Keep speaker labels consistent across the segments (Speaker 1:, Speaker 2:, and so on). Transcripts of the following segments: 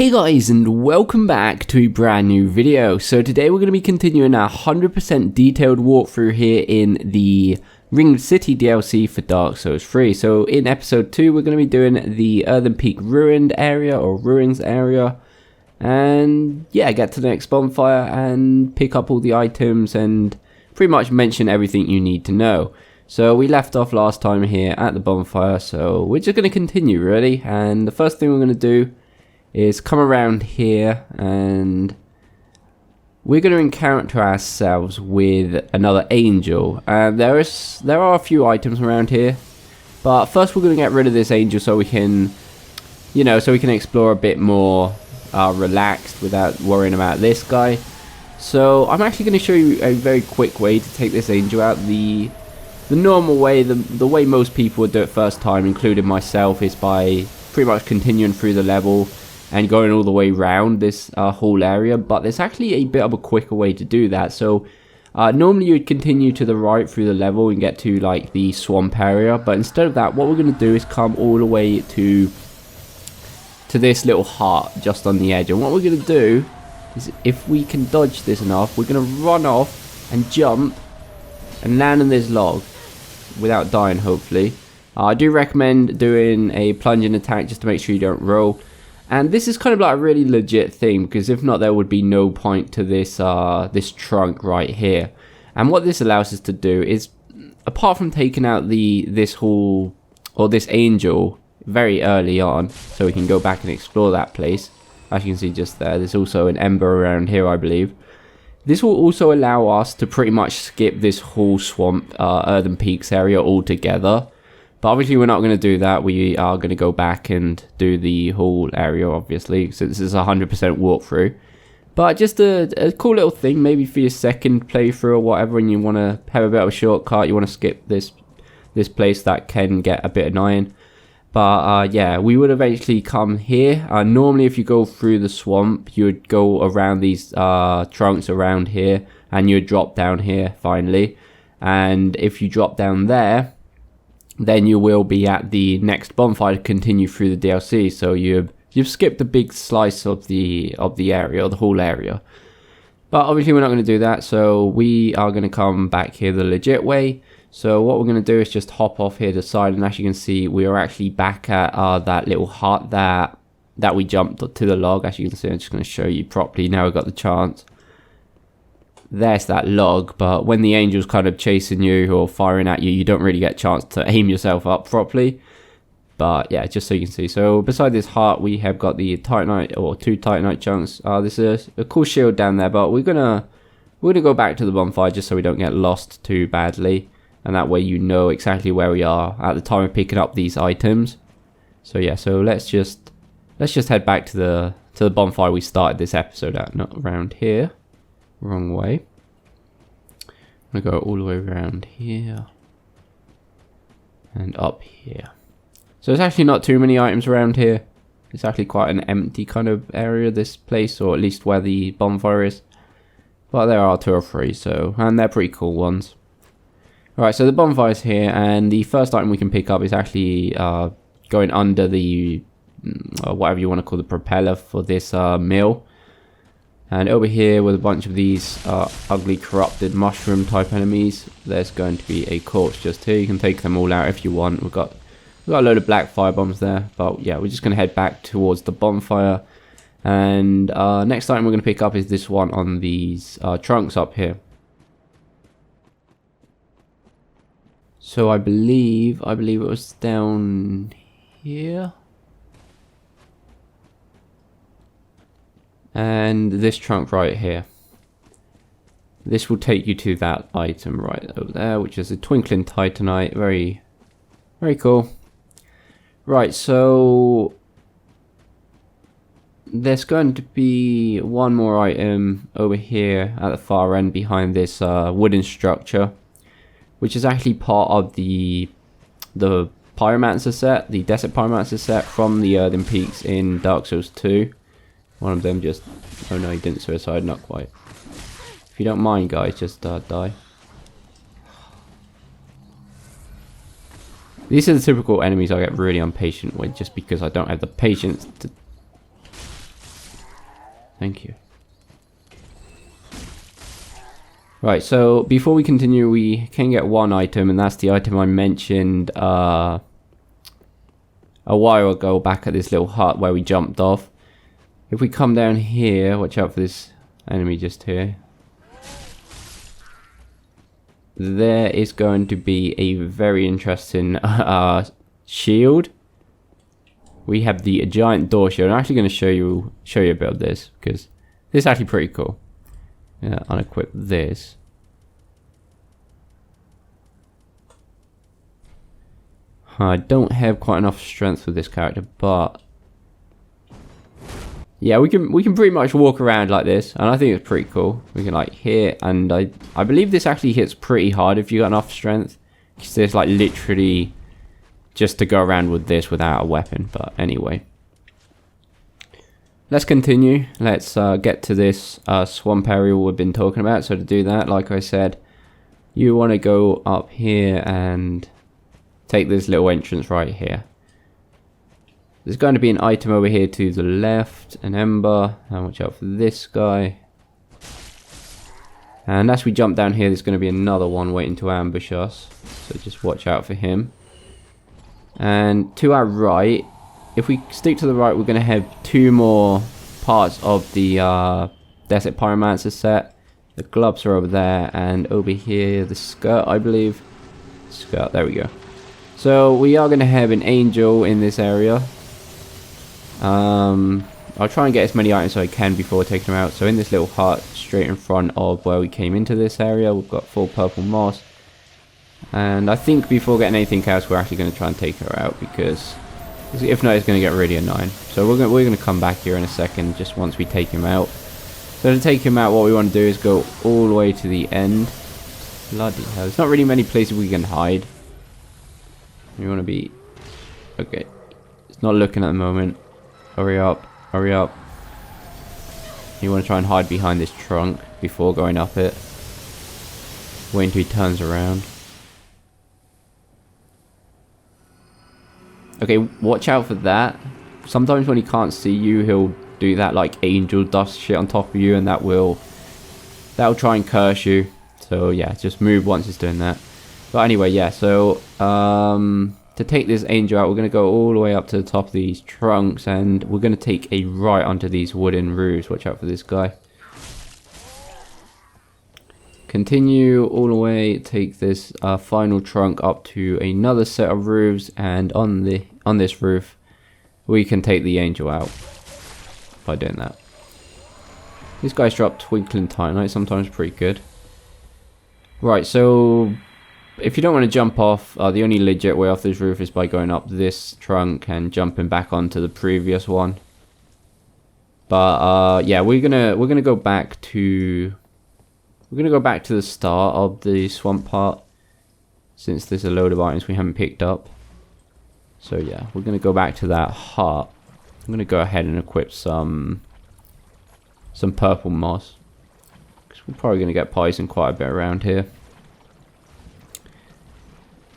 Speaker 1: Hey guys, and welcome back to a brand new video. So today we're going to be continuing our 100% detailed walkthrough here in the Ringed City DLC for Dark Souls 3. So in episode 2 we're going to be doing the Earthen Peak Ruined area or Ruins area. And yeah, get to the next bonfire and pick up all the items and pretty much mention everything you need to know. So we left off last time here at the bonfire, so we're just going to continue really. And the first thing we're going to do is come around here and we're going to encounter ourselves with another angel. There are a few items around here, but first we're going to get rid of this angel so we can, explore a bit more relaxed without worrying about this guy. So I'm actually going to show you a very quick way to take this angel out. The normal way, the way most people would do it first time, including myself, is by pretty much continuing through the level and going all the way around this whole area, but there's actually a bit of a quicker way to do that. So normally you'd continue to the right through the level and get to like the swamp area, but instead of that, what we're going to do is come all the way to this little heart just on the edge. And what we're going to do is, if we can dodge this enough, we're going to run off and jump and land on this log without dying, hopefully. I do recommend doing a plunging attack just to make sure you don't roll. And this is kind of like a really legit thing, because if not, there would be no point to this this trunk right here. And what this allows us to do is, apart from taking out this angel very early on, so we can go back and explore that place. As you can see just there, there's also an ember around here, I believe. This will also allow us to pretty much skip this whole swamp, Earthen Peaks area altogether. But obviously we're not going to do that. We are going to go back and do the whole area, obviously, so this is a 100% walkthrough. But just a cool little thing, maybe for your second playthrough or whatever, and you want to have a bit of a shortcut, you want to skip this place that can get a bit annoying. But yeah, we would eventually come here. Normally if you go through the swamp, you would go around these trunks around here, and you would drop down here finally. And if you drop down there, then you will be at the next bonfire to continue through the DLC. So you've skipped a big slice of the area, or the whole area. But obviously we're not going to do that, so we are going to come back here the legit way. So what we're going to do is just hop off here to the side, and as you can see, we are actually back at that little hut that we jumped to the log. As you can see, I'm just going to show you properly now I've got the chance. There's that log, but when the angel's kind of chasing you or firing at you, you don't really get a chance to aim yourself up properly. But yeah, just so you can see. So beside this heart, we have got the Titanite, or 2 Titanite chunks. This is a cool shield down there, but we're gonna go back to the bonfire just so we don't get lost too badly, and that way you know exactly where we are at the time of picking up these items. So yeah, so let's just head back to the bonfire we started this episode at, not around here. Wrong way. I'm gonna go all the way around here and up here. So there's actually not too many items around here. It's actually quite an empty kind of area, this place, or at least where the bonfire is. But there are 2 or 3, so, and they're pretty cool ones. Alright, so the bonfire's here, and the first item we can pick up is actually going under the whatever you want to call the propeller for this mill. And over here with a bunch of these ugly corrupted mushroom type enemies, there's going to be a corpse just here. You can take them all out if you want. We've got a load of black fire bombs there, but yeah, we're just going to head back towards the bonfire. And next item we're going to pick up is this one on these trunks up here. So I believe it was down here. And this trunk right here. This will take you to that item right over there, which is a Twinkling Titanite. Very, very cool. Right, so there's going to be one more item over here at the far end behind this wooden structure, which is actually part of the Pyromancer set, the Desert Pyromancer set from the Earthen Peaks in Dark Souls 2. One of them just... oh no, he didn't suicide, not quite. If you don't mind, guys, just die. These are the typical enemies I get really impatient with, just because I don't have the patience to Thank you. Right, so before we continue, we can get one item, and that's the item I mentioned a while ago back at this little hut where we jumped off. If we come down here, watch out for this enemy just here. There is going to be a very interesting shield. We have the giant door shield. I'm actually going to show you a bit of this because this is actually pretty cool. Yeah, unequip this. I don't have quite enough strength with this character, but yeah, we can pretty much walk around like this, and I think it's pretty cool. We can like hit, and I believe this actually hits pretty hard if you got enough strength. Because there's like literally just to go around with this without a weapon. But anyway, let's continue. Let's get to this swamp area we've been talking about. So to do that, like I said, you want to go up here and take this little entrance right here. There's going to be an item over here to the left, an ember, and watch out for this guy. And as we jump down here, there's going to be another one waiting to ambush us, so just watch out for him. And to our right, if we stick to the right, we're going to have two more parts of the Desert Pyromancer set. The gloves are over there, and over here, the skirt, I believe. Skirt, there we go. So we are going to have an angel in this area. I'll try and get as many items as I can before taking them out. So in this little hut straight in front of where we came into this area, we've got full purple moss. And I think before getting anything else, we're actually going to try and take her out, because if not, it's going to get really annoying. So we're going to come back here in a second, just once we take him out. So to take him out, what we want to do is go all the way to the end. Bloody hell, there's not really many places we can hide. You want to be... Okay, it's not looking at the moment. Hurry up, hurry up. You want to try and hide behind this trunk before going up it. Wait until he turns around. Okay, watch out for that. Sometimes when he can't see you, he'll do that like angel dust shit on top of you, and that'll try and curse you. So yeah, just move once it's doing that. But anyway, yeah, so to take this angel out, we're going to go all the way up to the top of these trunks, and we're going to take a right onto these wooden roofs. Watch out for this guy. Continue all the way, take this final trunk up to another set of roofs, and on this roof, we can take the angel out by doing that. These guys drop Twinkling Titanite, sometimes pretty good. Right, so if you don't want to jump off, the only legit way off this roof is by going up this trunk and jumping back onto the previous one. But yeah, we're gonna go back to the start of the swamp part, since there's a load of items we haven't picked up. So yeah, we're gonna go back to that hut. I'm gonna go ahead and equip some purple moss, because we're probably gonna get poisoned quite a bit around here.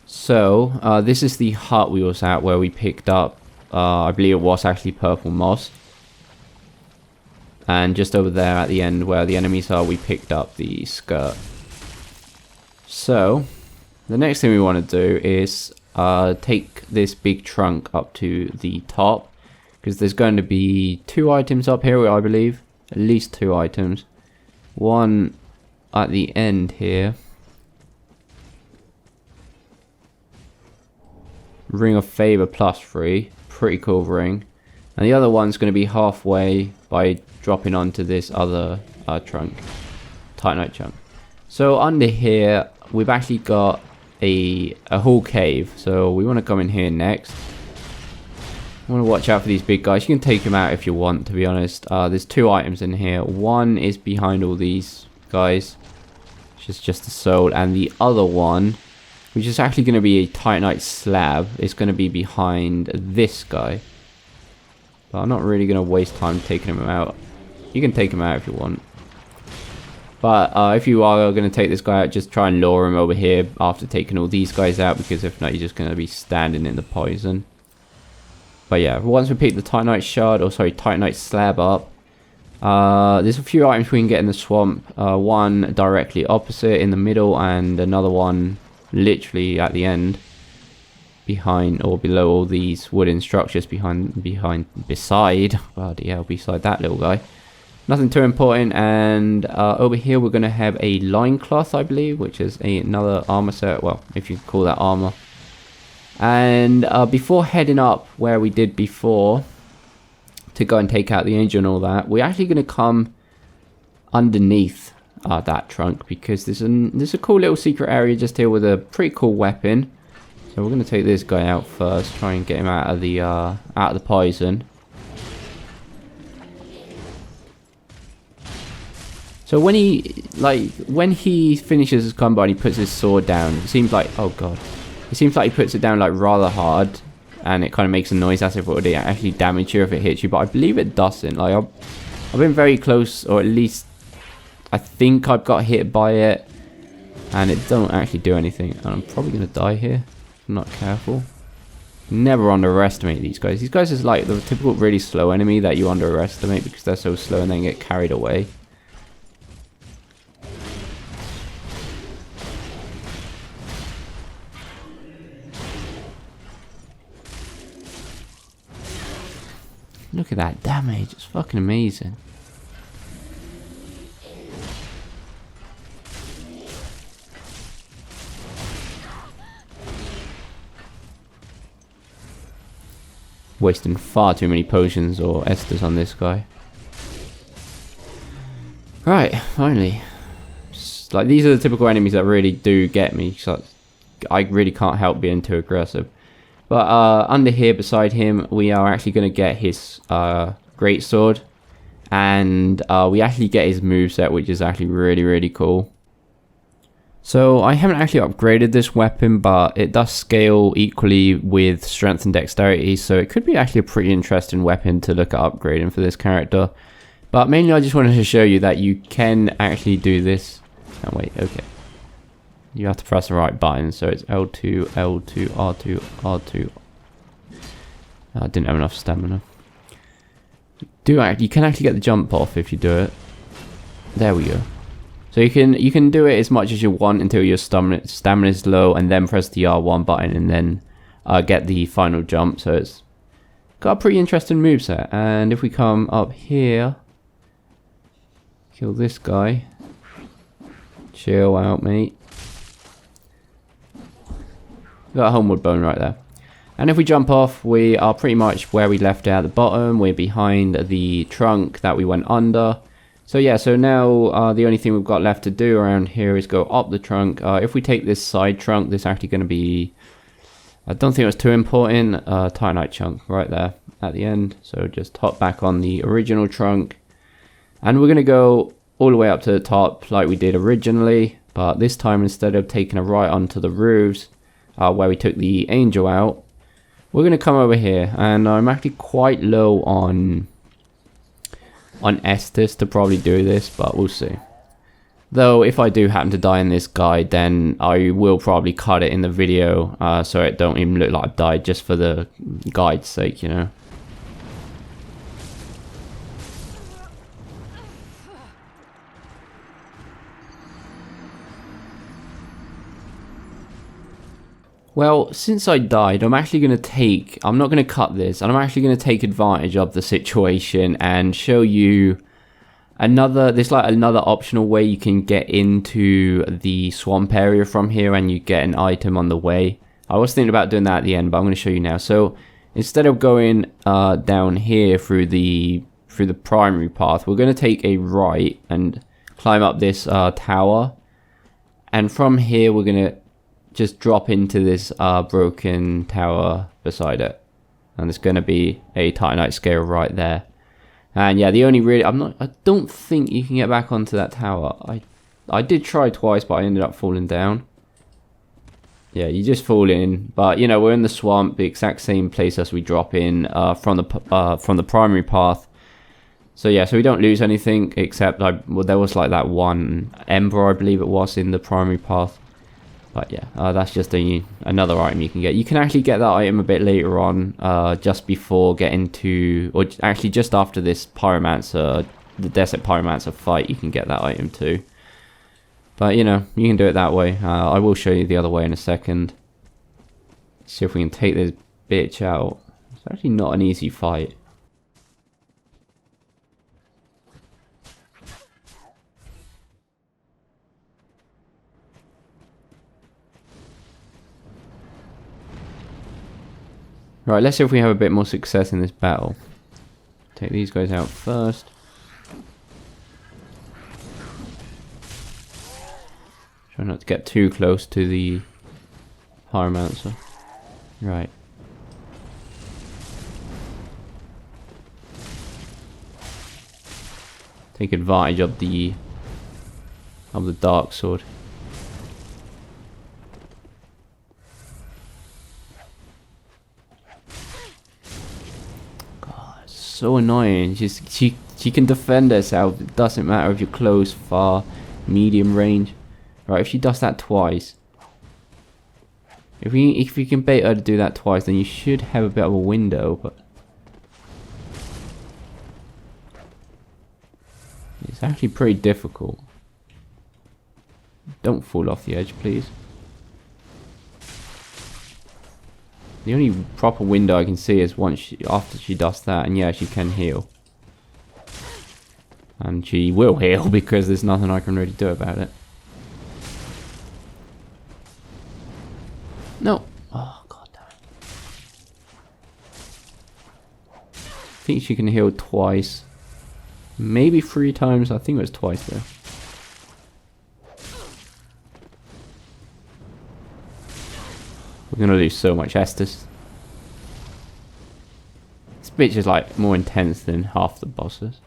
Speaker 1: So, this is the hut we was at where we picked up, I believe it was actually purple moss. And just over there at the end where the enemies are, we picked up the skirt. So, the next thing we want to do is take this big trunk up to the top. Because there's going to be 2 items up here, I believe. At least 2 items. One at the end here. Ring of Favor +3, pretty cool ring. And the other one's going to be halfway by dropping onto this other trunk, Titanite chunk. So under here, we've actually got a whole cave. So we want to come in here next. I want to watch out for these big guys. You can take them out if you want, to be honest. There's 2 items in here. One is behind all these guys, which is just a soul, and the other one, which is actually going to be a Titanite slab, is going to be behind this guy. But I'm not really going to waste time taking him out. You can take him out if you want. But if you are going to take this guy out, just try and lure him over here after taking all these guys out, because if not, you're just going to be standing in the poison. But yeah, once we pick the Titanite shard, or sorry, Titanite slab up, There's a few items we can get in the swamp. One directly opposite in the middle, and another one literally at the end, behind or below all these wooden structures beside that little guy. Nothing too important. And over here we're going to have a loincloth, I believe, which is another armor set. Well, if you call that armor. And before heading up where we did before to go and take out the angel and all that, we're actually going to come underneath that trunk, because there's a cool little secret area just here with a pretty cool weapon. So we're going to take this guy out first, try and get him out of the poison. So when he finishes his combo and he puts his sword down, it seems like, oh god, it seems like he puts it down like rather hard, and it kind of makes a noise as if it would actually damage you if it hits you. But I believe it doesn't. Like I've been very close, or at least I think I've got hit by it, and it don't actually do anything. And I'm probably gonna die here if I'm not careful. Never underestimate these guys. These guys is like the typical really slow enemy that you underestimate because they're so slow and then get carried away. Look at that damage, it's fucking amazing. Wasting far too many potions or esters on this guy. Right, finally. Like, these are the typical enemies that really do get me, so I really can't help being too aggressive. But under here beside him, we are actually going to get his greatsword, and we actually get his moveset, which is actually really cool. So I haven't actually upgraded this weapon, but it does scale equally with strength and dexterity, so it could be actually a pretty interesting weapon to look at upgrading for this character. But mainly I just wanted to show you that you can actually do this. Oh wait, okay. You have to press the right button, so it's L2, L2, R2, R2. I didn't have enough stamina. You can actually get the jump off if you do it. There we go. So you can do it as much as you want until your stamina is low, and then press the R1 button and then get the final jump. So it's got a pretty interesting moveset. And if we come up here, kill this guy. Chill out, mate. Got a homeward bone right there. And if we jump off, we are pretty much where we left it at the bottom. We're behind the trunk that we went under. So yeah, so now the only thing we've got left to do around here is go up the trunk. If we take this side trunk, this is actually going to be, I don't think it was too important, Titanite chunk right there at the end. So just hop back on the original trunk. And we're going to go all the way up to the top like we did originally. But this time, instead of taking a right onto the roofs, where we took the angel out, we're going to come over here. And I'm actually quite low on Estus to probably do this, but we'll see. Though if I do happen to die in this guide, then I will probably cut it in the video so it don't even look like I've died, just for the guide's sake, you know. Well, since I died, I'm actually going to I'm not going to cut this, and I'm actually going to take advantage of the situation and show you there's like another optional way you can get into the swamp area from here, and you get an item on the way. I was thinking about doing that at the end, but I'm going to show you now. So instead of going down here through the primary path, we're going to take a right and climb up this tower, and from here we're going to just drop into this broken tower beside it, and there's going to be a Titanite scale right there. And yeah, the only really I don't think you can get back onto that tower. I did try twice, but I ended up falling down. Yeah, you just fall in, but you know, we're in the swamp, the exact same place as we drop in from the primary path. So yeah, so we don't lose anything, except there was like that one ember, I believe it was, in the primary path. But yeah, that's just another item you can get. You can actually get that item a bit later on, just before getting to, or actually just after this Pyromancer the Desert Pyromancer fight, you can get that item too. But, you know, you can do it that way. I will show you the other way in a second. See if we can take this bitch out. It's actually not an easy fight. Right, let's see if we have a bit more success in this battle. Take these guys out first. Try not to get too close to the Pyromancer. Right. Take advantage of the Dark Sword. God, it's so annoying. She can defend herself. It doesn't matter if you're close, far, medium range. Right, if she does that twice. If you can bait her to do that twice, then you should have a bit of a window, but it's actually pretty difficult. Don't fall off the edge, please. The only proper window I can see is after she does that, and yeah, she can heal. And she will heal because there's nothing I can really do about it. No. Oh, god damn it. I think she can heal twice. Maybe 3 times. I think it was twice though. We're gonna lose so much Estus. This bitch is like more intense than half the bosses.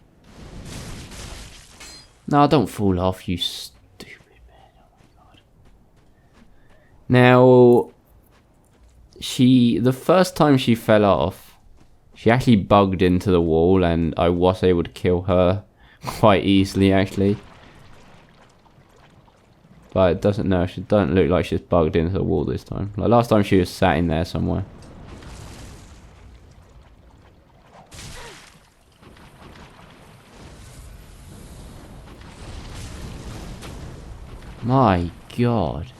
Speaker 1: No, don't fall off, you stupid man. Oh my god. Now, the first time she fell off, she actually bugged into the wall, and I was able to kill her quite easily actually. But it doesn't look like she's bugged into the wall this time. Like last time she was sat in there somewhere. My god.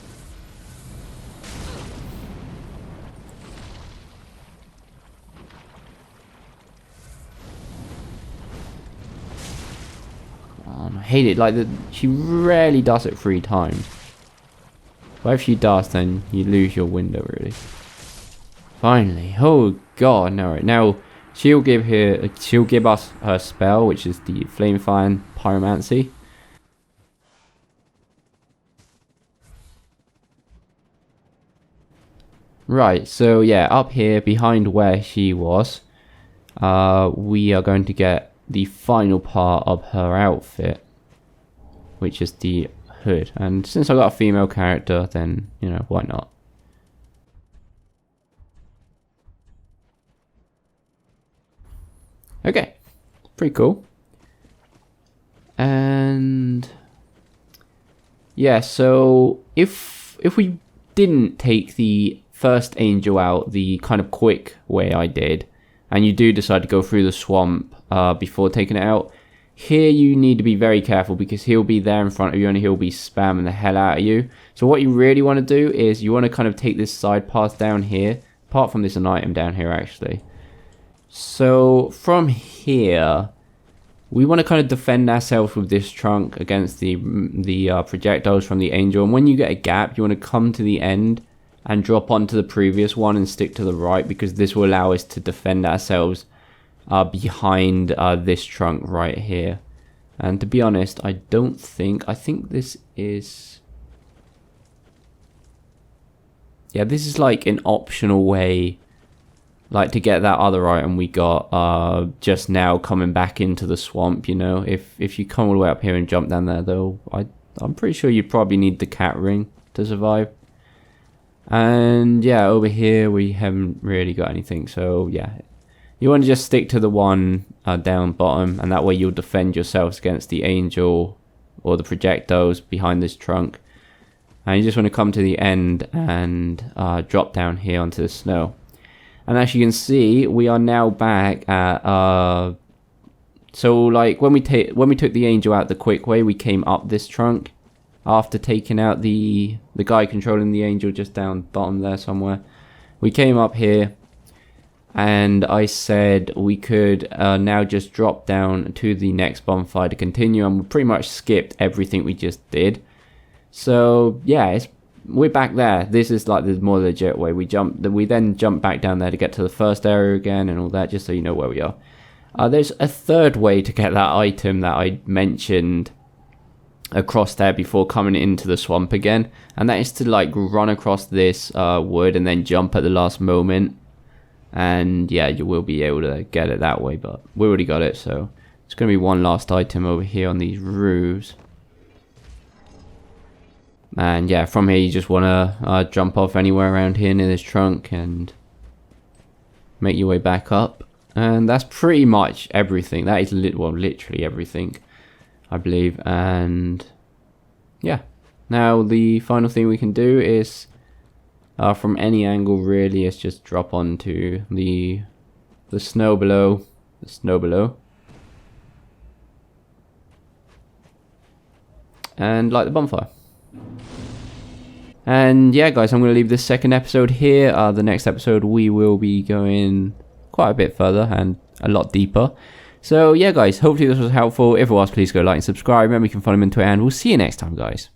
Speaker 1: I hate it. Like she rarely does it 3 times. But if she does, then you lose your window really. Finally. Oh god, no. Right. Now she'll give us her spell, which is the Flamefire Pyromancy. Right, so yeah, up here behind where she was, we are going to get the final part of her outfit, which is the hood. And since I got a female character, then, you know, why not? Okay, pretty cool. And yeah, so if we didn't take the first angel out the kind of quick way I did, and you do decide to go through the swamp before taking it out, here you need to be very careful because he'll be there in front of you and he'll be spamming the hell out of you. So what you really want to do is you want to kind of take this side path down here. Apart from this, an item down here actually. So from here, we want to kind of defend ourselves with this trunk against the projectiles from the angel. And when you get a gap, you want to come to the end and drop onto the previous one and stick to the right, because this will allow us to defend ourselves behind this trunk right here. And to be honest, I think this is, yeah, this is like an optional way, like to get that other item we got just now coming back into the swamp. You know, if you come all the way up here and jump down there though, I'm pretty sure you probably need the cat ring to survive. And yeah, over here we haven't really got anything, so yeah, you want to just stick to the one down bottom, and that way you'll defend yourselves against the angel or the projectiles behind this trunk. And you just want to come to the end and drop down here onto the snow. And as you can see, we are now back at So like when we took the angel out the quick way, we came up this trunk after taking out the guy controlling the angel just down bottom there somewhere. We came up here, and I said we could now just drop down to the next bonfire to continue, and we pretty much skipped everything we just did. So yeah, we're back there. This is like the more legit way. We then jump back down there to get to the first area again and all that, just so you know where we are. There's a third way to get that item that I mentioned across there before coming into the swamp again, and that is to like run across this wood and then jump at the last moment. And yeah, you will be able to get it that way, but we already got it, so it's going to be one last item over here on these roofs. And yeah, from here you just want to jump off anywhere around here near this trunk and make your way back up. And that's pretty much everything. That is literally everything, I believe. And yeah, now the final thing we can do is from any angle really is just drop onto the snow below. And light the bonfire. And yeah guys, I'm going to leave this second episode here. The next episode we will be going quite a bit further and a lot deeper. So yeah guys, hopefully this was helpful. If it was, please go like and subscribe. Remember, you can follow me on Twitter, and we'll see you next time guys.